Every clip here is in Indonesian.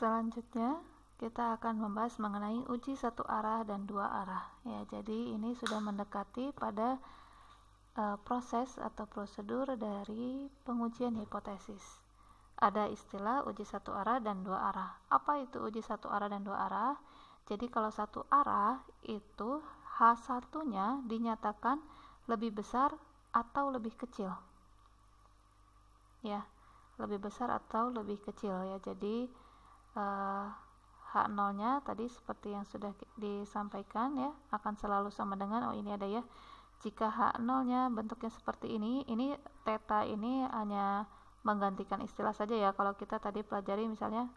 Selanjutnya kita akan membahas mengenai uji satu arah dan dua arah ya. Jadi ini sudah mendekati pada proses atau prosedur dari pengujian hipotesis. Ada istilah uji satu arah dan dua arah. Apa itu uji satu arah dan dua arah? Jadi kalau satu arah itu H1-nya dinyatakan lebih besar atau lebih kecil. Ya, lebih besar atau lebih kecil ya. Jadi H0-nya tadi seperti yang sudah disampaikan ya, akan selalu sama dengan ini ada ya. Jika H0-nya bentuknya seperti ini theta ini hanya menggantikan istilah saja ya. Kalau kita tadi pelajari misalnya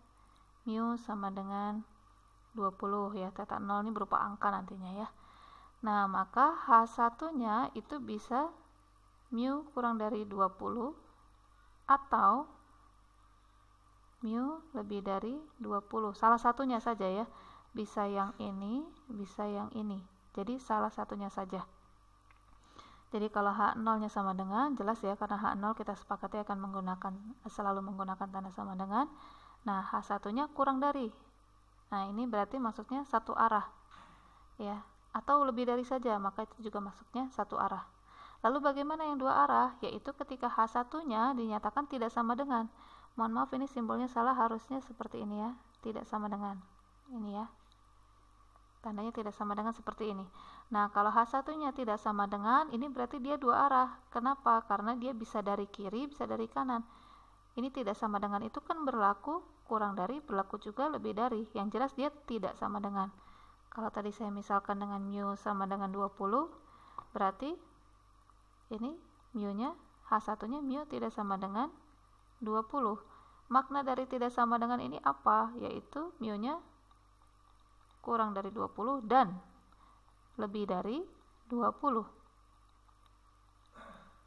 mu sama dengan 20 ya, theta 0 ini berupa angka nantinya ya. Nah, maka H1-nya itu bisa mu kurang dari 20 atau mu lebih dari 20. Salah satunya saja ya. Bisa yang ini, bisa yang ini. Jadi salah satunya saja. Jadi kalau H0-nya sama dengan, jelas ya, karena H0 kita sepakati akan selalu menggunakan tanda sama dengan. Nah, H1-nya kurang dari. Nah, ini berarti maksudnya satu arah. Ya, atau lebih dari saja, maka itu juga maksudnya satu arah. Lalu bagaimana yang dua arah? Yaitu ketika H1-nya dinyatakan tidak sama dengan. Mohon maaf ini simbolnya salah, harusnya seperti ini ya. Tidak sama dengan. Ini ya. Tandanya tidak sama dengan seperti ini. Nah, kalau H1-nya tidak sama dengan, ini berarti dia dua arah. Kenapa? Karena dia bisa dari kiri, bisa dari kanan. Ini tidak sama dengan itu kan berlaku kurang dari, berlaku juga lebih dari. Yang jelas dia tidak sama dengan. Kalau tadi saya misalkan dengan mu sama dengan 20, berarti ini mu-nya, H1-nya mu tidak sama dengan 20. Makna dari tidak sama dengan ini apa? Yaitu mu-nya kurang dari 20 dan lebih dari 20.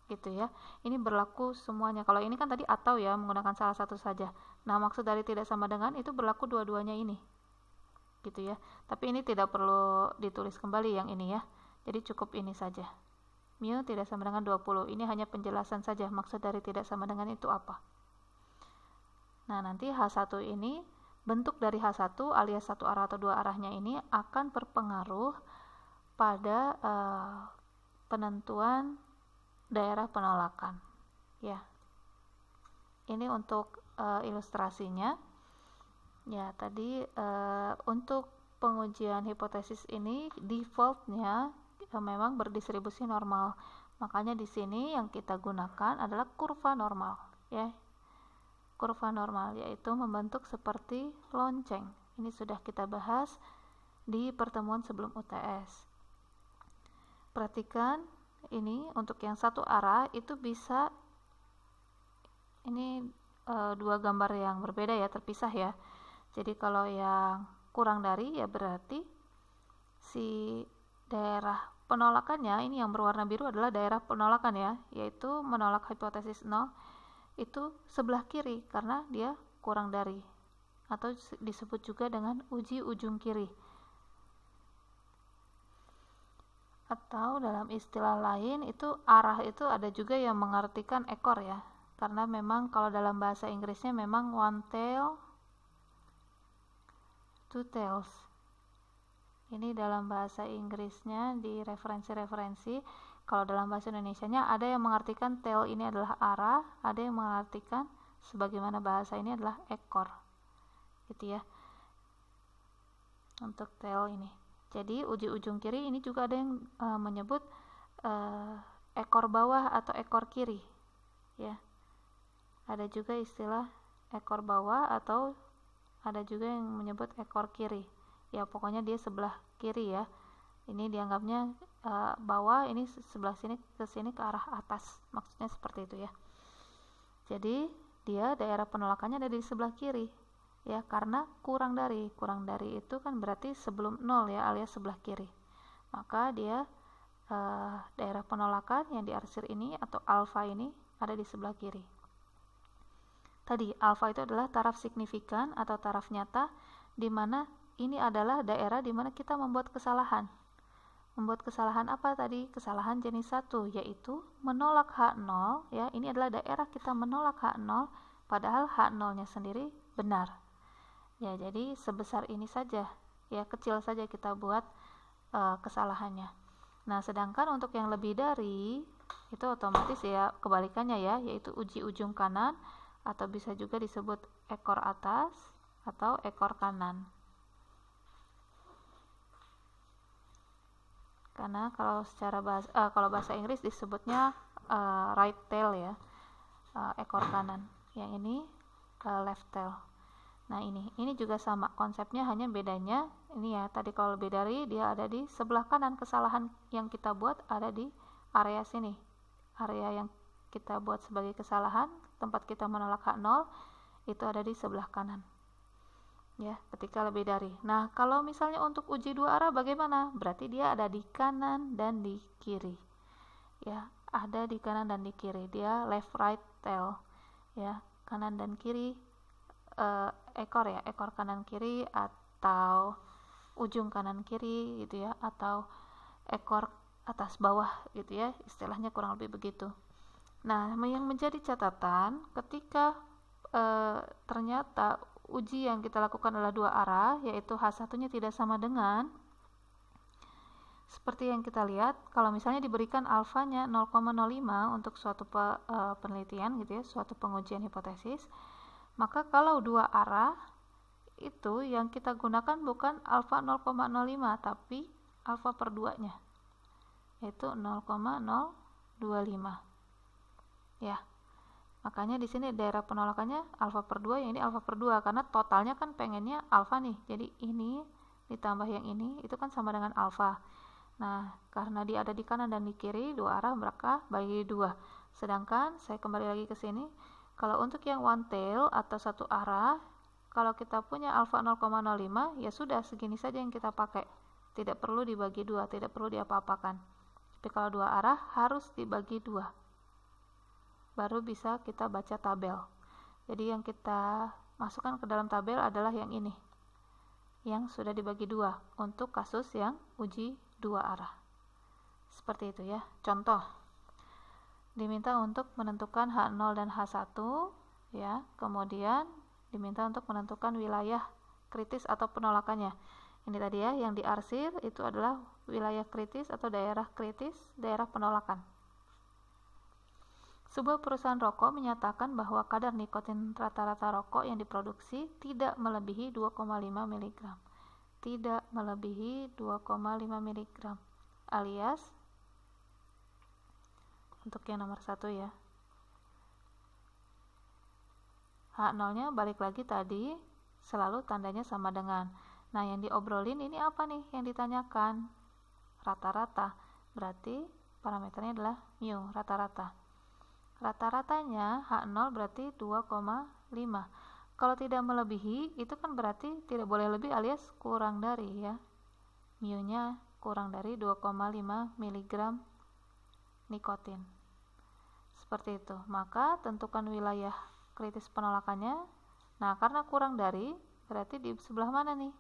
Gitu ya. Ini berlaku semuanya. Kalau ini kan tadi atau ya, menggunakan salah satu saja. Nah, maksud dari tidak sama dengan itu berlaku dua-duanya ini. Gitu ya. Tapi ini tidak perlu ditulis kembali yang ini ya. Jadi cukup ini saja. Mu tidak sama dengan 20. Ini hanya penjelasan saja. Maksud dari tidak sama dengan itu apa. Nah, nanti H1 ini, bentuk dari H1 alias satu arah atau dua arahnya ini akan berpengaruh pada penentuan daerah penolakan. Ya. Ini untuk ilustrasinya. Ya, tadi untuk pengujian hipotesis ini defaultnya memang berdistribusi normal. Makanya di sini yang kita gunakan adalah kurva normal, ya. Kurva normal yaitu membentuk seperti lonceng. Ini sudah kita bahas di pertemuan sebelum UTS. Perhatikan ini untuk yang satu arah itu bisa ini dua gambar yang berbeda ya, terpisah ya. Jadi kalau yang kurang dari ya berarti si daerah penolakannya ini yang berwarna biru adalah daerah penolakan ya, yaitu menolak hipotesis 0 itu sebelah kiri karena dia kurang dari, atau disebut juga dengan uji ujung kiri. Atau dalam istilah lain itu arah itu ada juga yang mengartikan ekor ya, karena memang kalau dalam bahasa Inggrisnya memang one tail, two tails. Ini dalam bahasa Inggrisnya di referensi-referensi. Kalau dalam bahasa Indonesianya ada yang mengartikan tail ini adalah arah, ada yang mengartikan sebagaimana bahasa ini adalah ekor. Gitu ya. Untuk tail ini. Jadi uji ujung kiri ini juga ada yang menyebut ekor bawah atau ekor kiri. Ya. Ada juga istilah ekor bawah atau ada juga yang menyebut ekor kiri. Ya, pokoknya dia sebelah kiri ya. Ini dianggapnya bawah, ini sebelah sini ke sini ke arah atas. Maksudnya seperti itu ya. Jadi dia daerah penolakannya ada di sebelah kiri. Ya, karena kurang dari. Kurang dari itu kan berarti sebelum 0 ya, alias sebelah kiri. Maka dia daerah penolakan yang diarsir ini atau alfa ini ada di sebelah kiri. Tadi alfa itu adalah taraf signifikan atau taraf nyata, di mana ini adalah daerah di mana kita membuat kesalahan. Membuat kesalahan apa tadi? Kesalahan jenis 1, yaitu menolak H0 ya. Ini adalah daerah kita menolak H0 padahal H0-nya sendiri benar. Ya, jadi sebesar ini saja, ya kecil saja kita buat kesalahannya. Nah, sedangkan untuk yang lebih dari itu otomatis ya kebalikannya ya, yaitu uji ujung kanan atau bisa juga disebut ekor atas atau ekor kanan. Karena kalau secara kalau bahasa Inggris disebutnya right tail ya, ekor kanan. Yang ini left tail. Nah, ini juga sama konsepnya, hanya bedanya ini ya, tadi kalau lebih dari dia ada di sebelah kanan, kesalahan yang kita buat ada di area sini, area yang kita buat sebagai kesalahan, tempat kita menolak hak 0 itu ada di sebelah kanan ya, ketika lebih dari. Nah, kalau misalnya untuk uji dua arah bagaimana? Berarti dia ada di kanan dan di kiri ya, ada di kanan dan di kiri, dia left right tail ya, kanan dan kiri, ekor ya, ekor kanan kiri atau ujung kanan kiri gitu ya, atau ekor atas bawah gitu ya, istilahnya kurang lebih begitu. Nah, yang menjadi catatan ketika ternyata uji yang kita lakukan adalah dua arah, yaitu H1-nya tidak sama dengan, seperti yang kita lihat, kalau misalnya diberikan alfanya 0,05 untuk suatu penelitian gitu ya, suatu pengujian hipotesis, maka kalau dua arah itu yang kita gunakan bukan alfa 0,05 tapi alfa per 2-nya, yaitu 0,025 ya. Makanya di sini daerah penolakannya alfa per 2, yang ini alfa per 2 karena totalnya kan pengennya alfa nih. Jadi ini ditambah yang ini itu kan sama dengan alfa. Nah, karena dia ada di kanan dan di kiri, dua arah maka bagi dua. Sedangkan saya kembali lagi ke sini, kalau untuk yang one tail atau satu arah, kalau kita punya alfa 0,05 ya sudah segini saja yang kita pakai. Tidak perlu dibagi dua, tidak perlu diapa-apakan. Tapi kalau dua arah harus dibagi dua. Baru bisa kita baca tabel. Jadi yang kita masukkan ke dalam tabel adalah yang ini, yang sudah dibagi dua untuk kasus yang uji dua arah. Seperti itu ya. Contoh, diminta untuk menentukan H0 dan H1 ya, kemudian diminta untuk menentukan wilayah kritis atau penolakannya. Ini tadi ya, yang diarsir itu adalah wilayah kritis atau daerah kritis, daerah penolakan. Sebuah perusahaan rokok menyatakan bahwa kadar nikotin rata-rata rokok yang diproduksi tidak melebihi 2,5 mg. Tidak melebihi 2,5 mg. Alias, untuk yang nomor 1 ya, H0-nya balik lagi tadi, selalu tandanya sama dengan. Nah, yang diobrolin ini apa nih yang ditanyakan? Rata-rata. Berarti parameternya adalah mu, rata-rata. Rata-ratanya H0 berarti 2,5. Kalau tidak melebihi, itu kan berarti tidak boleh lebih alias kurang dari ya. Mu-nya kurang dari 2,5 mg nikotin. Seperti itu. Maka tentukan wilayah kritis penolakannya. Nah, karena kurang dari, berarti di sebelah mana nih?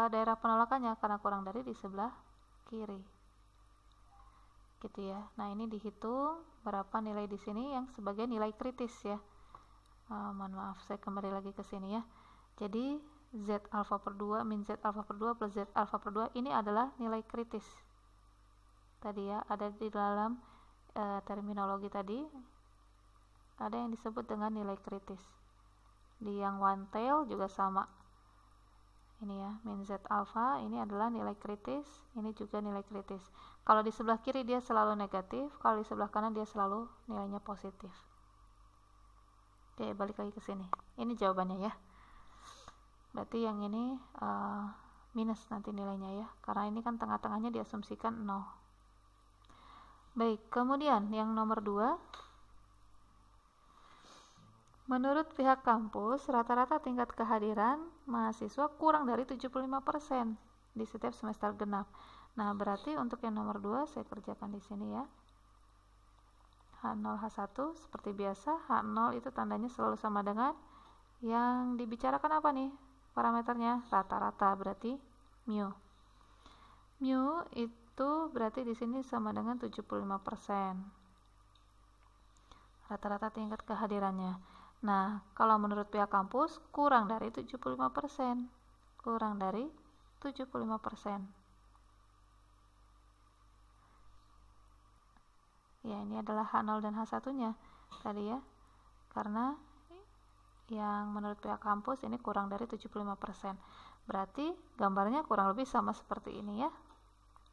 Daerah penolakannya, karena kurang dari di sebelah kiri. Gitu ya. Nah, ini dihitung berapa nilai di sini yang sebagai nilai kritis ya. Mohon maaf, saya kembali lagi ke sini ya. Jadi Z alfa per 2 min Z alfa per 2 plus Z alfa per 2 ini adalah nilai kritis. Tadi ya, ada di dalam terminologi tadi ada yang disebut dengan nilai kritis. Di yang one tail juga sama. Ini ya, min Z alfa ini adalah nilai kritis, ini juga nilai kritis. Kalau di sebelah kiri dia selalu negatif, kalau di sebelah kanan dia selalu nilainya positif. Oke, balik lagi ke sini. Ini jawabannya ya. Berarti yang ini minus nanti nilainya ya, karena ini kan tengah-tengahnya diasumsikan 0. Baik, kemudian yang nomor 2. Menurut pihak kampus, rata-rata tingkat kehadiran mahasiswa kurang dari 75% di setiap semester genap. Nah, berarti untuk yang nomor 2 saya kerjakan di sini ya. H0, H1 seperti biasa, H0 itu tandanya selalu sama dengan yang dibicarakan apa nih? Parameternya rata-rata, berarti mu. Mu itu berarti di sini sama dengan 75%. Rata-rata tingkat kehadirannya. Nah, kalau menurut pihak kampus kurang dari 75%. Kurang dari 75%. Ya, ini adalah H0 dan H1-nya tadi ya. Karena yang menurut pihak kampus ini kurang dari 75%. Berarti gambarnya kurang lebih sama seperti ini ya.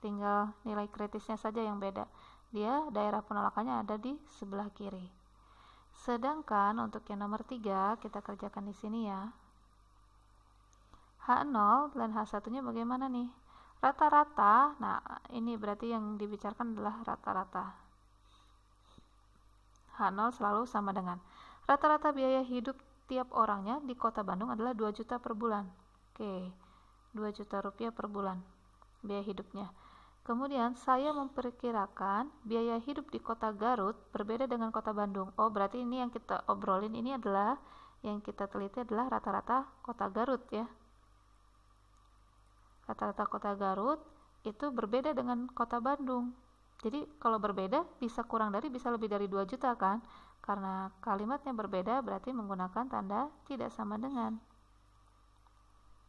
Tinggal nilai kritisnya saja yang beda. Dia daerah penolakannya ada di sebelah kiri. Sedangkan untuk yang nomor 3 kita kerjakan di sini ya. H0 dan H1-nya bagaimana nih? Rata-rata, nah ini berarti yang dibicarakan adalah rata-rata. H0 selalu sama dengan rata-rata biaya hidup tiap orangnya di kota Bandung adalah 2 juta per bulan. Oke, 2 juta rupiah per bulan biaya hidupnya. Kemudian saya memperkirakan biaya hidup di kota Garut berbeda dengan kota Bandung. Oh, berarti ini yang kita obrolin ini adalah, yang kita teliti adalah rata-rata kota Garut ya. Rata-rata kota Garut itu berbeda dengan kota Bandung. Jadi kalau berbeda bisa kurang dari, bisa lebih dari 2 juta kan? Karena kalimatnya berbeda berarti menggunakan tanda tidak sama dengan.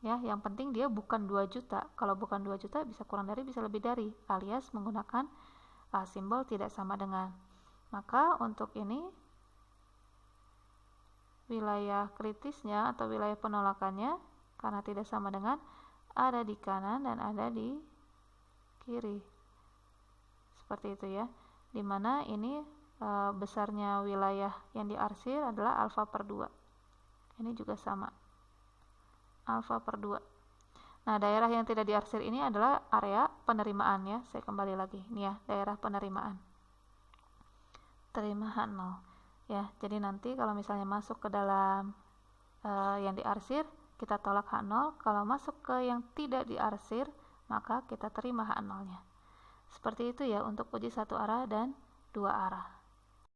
Ya, yang penting dia bukan 2 juta. Kalau bukan 2 juta bisa kurang dari, bisa lebih dari, alias menggunakan simbol tidak sama dengan. Maka untuk ini wilayah kritisnya atau wilayah penolakannya karena tidak sama dengan ada di kanan dan ada di kiri. Seperti itu ya. Dimana ini besarnya wilayah yang diarsir adalah alfa per 2. Ini juga sama. Alfa per 2. Nah, daerah yang tidak diarsir ini adalah area penerimaan ya. Saya kembali lagi. Ini ya, daerah penerimaan. Terima H0. Ya, jadi nanti kalau misalnya masuk ke dalam yang diarsir, kita tolak H0. Kalau masuk ke yang tidak diarsir, maka kita terima H0-nya. Seperti itu ya untuk uji satu arah dan dua arah.